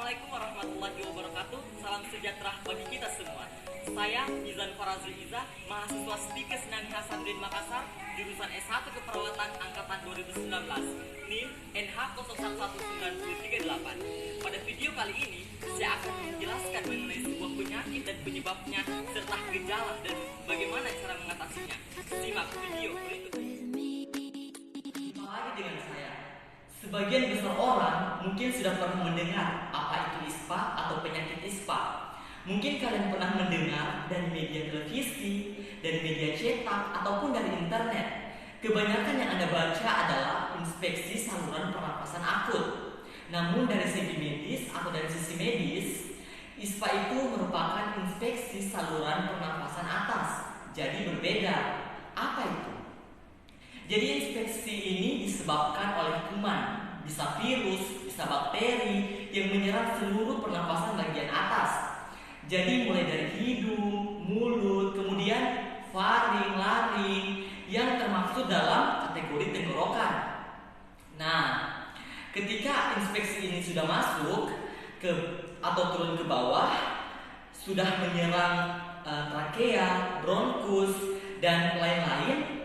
Assalamualaikum warahmatullahi wabarakatuh. Salam sejahtera bagi kita semua. Saya Izan Farazli Iza, mahasiswa Stikes Nani Hasanuddin Makassar, jurusan S1 Keperawatan angkatan 2019, NIM NH011938. Pada video kali ini, saya akan menjelaskan mengenai sebuah penyakit dan penyebabnya serta gejala dan bagaimana cara mengatasinya. Simak video berikut. Lagi dengan saya. Sebagian besar orang mungkin sudah pernah mendengar apa itu ISPA atau penyakit ISPA. Mungkin kalian pernah mendengar dari media televisi, dari media cetak, ataupun dari internet. Kebanyakan yang Anda baca adalah inspeksi saluran pernapasan akut. Namun dari segi medis atau dari sisi medis, ISPA itu merupakan inspeksi saluran pernapasan atas. Jadi berbeda. Apa itu? Jadi inspeksi ini disebabkan oleh kuman, bisa virus, bisa bakteri yang menyerang seluruh pernapasan bagian atas. Jadi mulai dari hidung, mulut, kemudian faring, laring yang termasuk dalam kategori tenggorokan. Nah, ketika inspeksi ini sudah masuk ke atau turun ke bawah, sudah menyerang trakea, bronkus, dan lain-lain.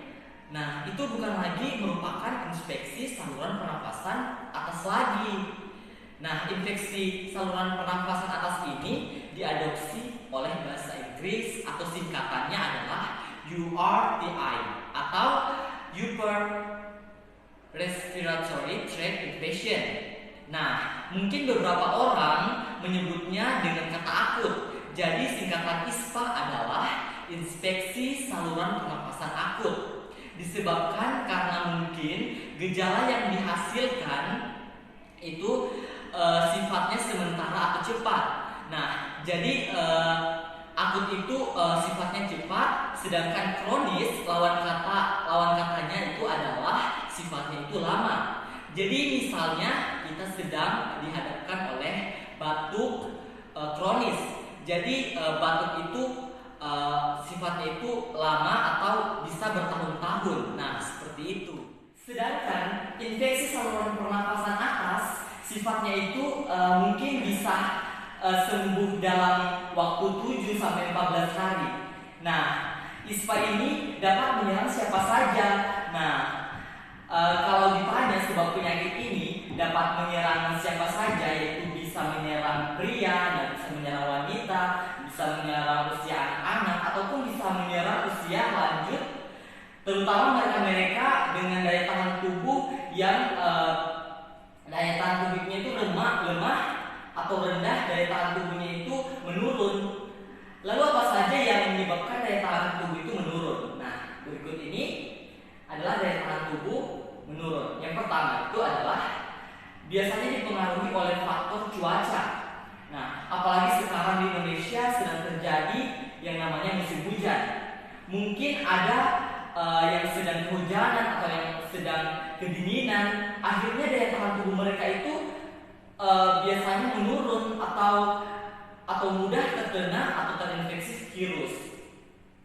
Nah, itu bukan lagi merupakan inspeksi saluran pernapasan atas lagi. Nah, infeksi saluran pernapasan atas ini diadopsi oleh bahasa Inggris atau singkatannya adalah URTI atau Upper Respiratory Tract Infection. Nah, mungkin beberapa orang menyebutnya dengan kata akut. Jadi singkatan ISPA adalah inspeksi saluran pernapasan akut. Disebabkan karena mungkin gejala yang dihasilkan itu sifatnya sementara atau cepat. Nah, jadi akut itu sifatnya cepat, sedangkan kronis lawan katanya itu adalah sifatnya itu lama. Jadi misalnya kita sedang dihadapkan oleh batuk kronis. Jadi batuk itu sifatnya itu lama atau bisa bertahun-tahun. Nah, seperti itu. Sedangkan infeksi saluran pernapasan atas sifatnya itu mungkin bisa sembuh dalam waktu 7 sampai 14 hari. Nah, ISPA ini dapat menyerang siapa saja. Nah, kalau ditanya sebab penyakit ini dapat menyerang siapa saja, yaitu bisa menyerang pria, dan bisa menyerang wanita, bisa menyerang usia anak-anak, ataupun bisa menyerang usia lanjut, terutama mereka dengan daya tahan tubuh yang daya tahan tubuhnya itu lemah atau rendah, daya tahan tubuhnya itu menurun. Lalu apa saja yang menyebabkan daya tahan tubuh itu menurun? Nah, berikut ini adalah daya tahan tubuh menurun. Yang pertama itu adalah biasanya dipengaruhi oleh faktor cuaca. Nah, apalagi sekarang di Indonesia sedang terjadi yang namanya musim hujan. Mungkin ada yang sedang kehujanan atau yang sedang kedinginan. Akhirnya daya tahan tubuh mereka itu biasanya menurun atau mudah terkena atau terinfeksi virus.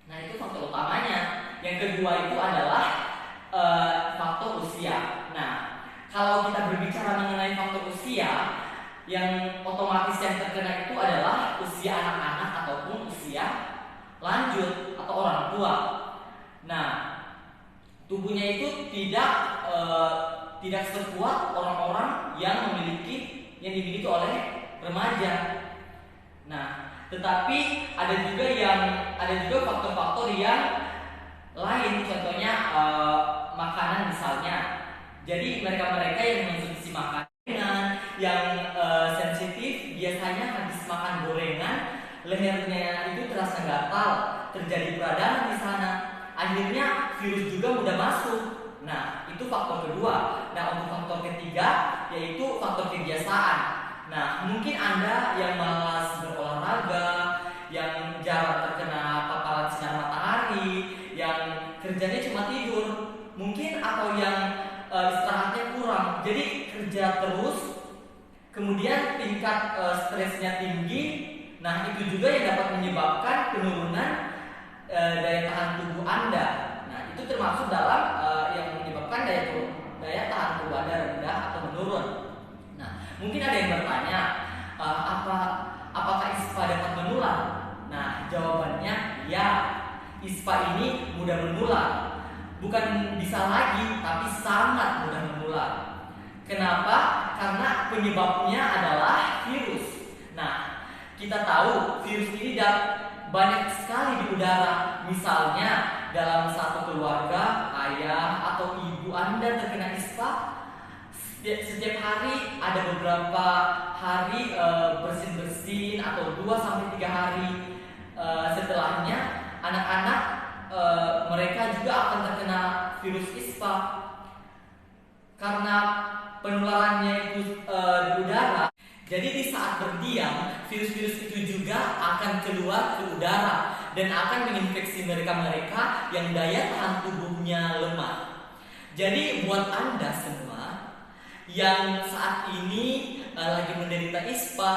Nah, itu faktor utamanya. Yang kedua itu adalah faktor usia. Nah, kalau kita berbicara mengenai faktor usia, yang otomatis yang terkena itu adalah usia anak-anak ataupun usia lanjut atau orang tua. Nah, tubuhnya itu tidak sekuat orang-orang yang dimiliki oleh remaja. Nah, tetapi ada juga faktor-faktor yang lain, contohnya makanan misalnya. Jadi mereka-mereka yang mengonsumsi makanan yang sensitif biasanya habis makan gorengan, lehernya itu terasa gatal, terjadi peradangan di sana. Akhirnya virus juga mudah masuk. Nah, itu faktor kedua. Nah, untuk faktor ketiga yaitu faktor kebiasaan. Nah, mungkin Anda yang malas berolahraga, yang jarang terkena paparan sinar matahari, yang kerjanya cuma tidur, mungkin atau yang istirahatnya kurang, jadi kerja terus, kemudian tingkat stresnya tinggi. Nah, itu juga yang dapat menyebabkan penurunan daya tahan tubuh Anda. Nah, itu termasuk dalam yang menyebabkan daya tahan tubuh Anda rendah atau menurun. Nah, mungkin ada yang bertanya, Apakah ISPA dapat menular? Nah, jawabannya ya. ISPA ini mudah menular. Bukan bisa lagi, tapi sangat mudah menular. Kenapa? Karena penyebabnya adalah virus. Nah, kita tahu virus ini banyak sekali di udara. Misalnya dalam satu keluarga, ayah atau ibu Anda terkena ISPA, setiap hari ada beberapa hari bersin-bersin atau 2-3 hari setelahnya anak-anak mereka juga akan terkena virus ISPA karena penularannya itu di udara. Jadi di saat berdiam, virus-virus itu juga akan keluar ke udara dan akan menginfeksi mereka-mereka yang daya tahan tubuhnya lemah. Jadi buat Anda semua yang saat ini lagi menderita ISPA,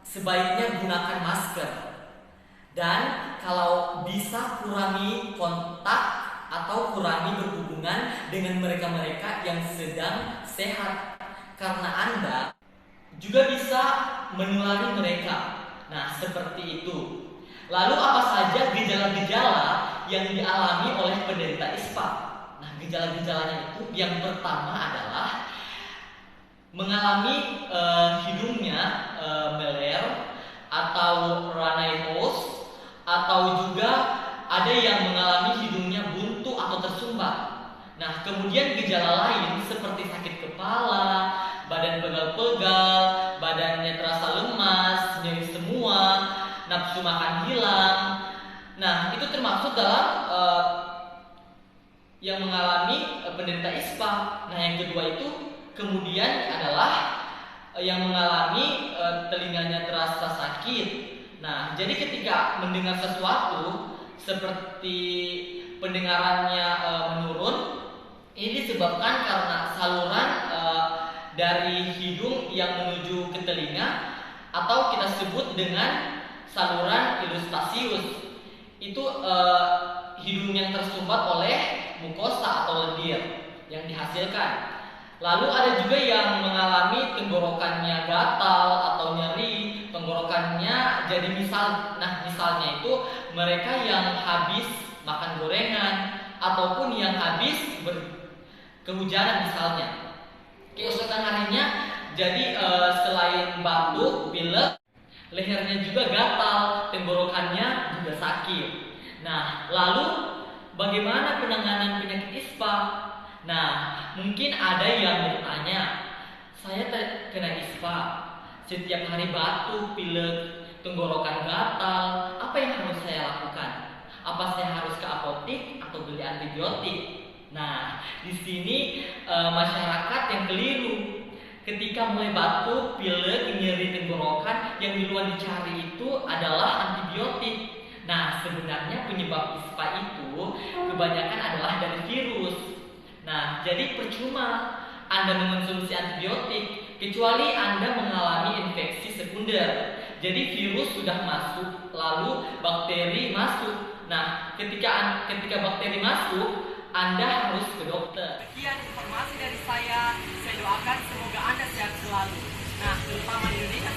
sebaiknya gunakan masker. Dan kalau bisa kurangi kontak atau kurangi berhubungan dengan mereka-mereka yang sedang sehat, karena Anda juga bisa menulari mereka. Nah, seperti itu. Lalu apa saja gejala-gejala yang dialami oleh penderita ISPA? Nah, gejala-gejalanya itu yang pertama adalah mengalami hidungnya meler atau runny nose, atau juga ada yang mengalami hidungnya buntu atau tersumbat. Nah, kemudian gejala lain seperti sakit kepala, badan pegal-pegal, badannya terasa lemas, nyeri semua, nafsu makan hilang. Nah, itu termasuk dalam yang mengalami penderita ISPA. Nah, yang kedua itu kemudian adalah yang mengalami telinganya terasa sakit. Nah, jadi ketika mendengar sesuatu seperti pendengarannya menurun, ini disebabkan karena saluran dari hidung yang menuju ke telinga, atau kita sebut dengan saluran ilustasius. Itu hidung yang tersumbat oleh mukosa atau lendir yang dihasilkan. Lalu ada juga yang mengalami tenggorokannya gatal atau nyeri, tenggorokannya jadi misalnya itu mereka yang habis makan gorengan ataupun yang habis kehujanan misalnya. Keesokan harinya jadi selain batuk, pilek, lehernya juga gatal, tenggorokannya juga sakit. Nah, lalu bagaimana penanganan penyakit ISPA? Nah, mungkin ada yang bertanya, saya terkena ISPA, setiap hari batuk, pilek, tenggorokan gatal, apa yang harus saya lakukan? Apa saya harus ke apotik atau beli antibiotik? Nah, di sini masyarakat yang keliru. Ketika mulai batuk, pilek, nyeri tenggorokan, yang duluan dicari itu adalah antibiotik. Nah, sebenarnya penyebab ISPA itu kebanyakan adalah dari virus. Nah, jadi percuma Anda mengonsumsi antibiotik kecuali Anda mengalami infeksi sekunder. Jadi virus sudah masuk, lalu bakteri masuk. Nah, ketika bakteri masuk, Anda harus ke dokter. Sekian informasi dari saya. Saya doakan semoga Anda sehat selalu. Nah, terutama di Indonesia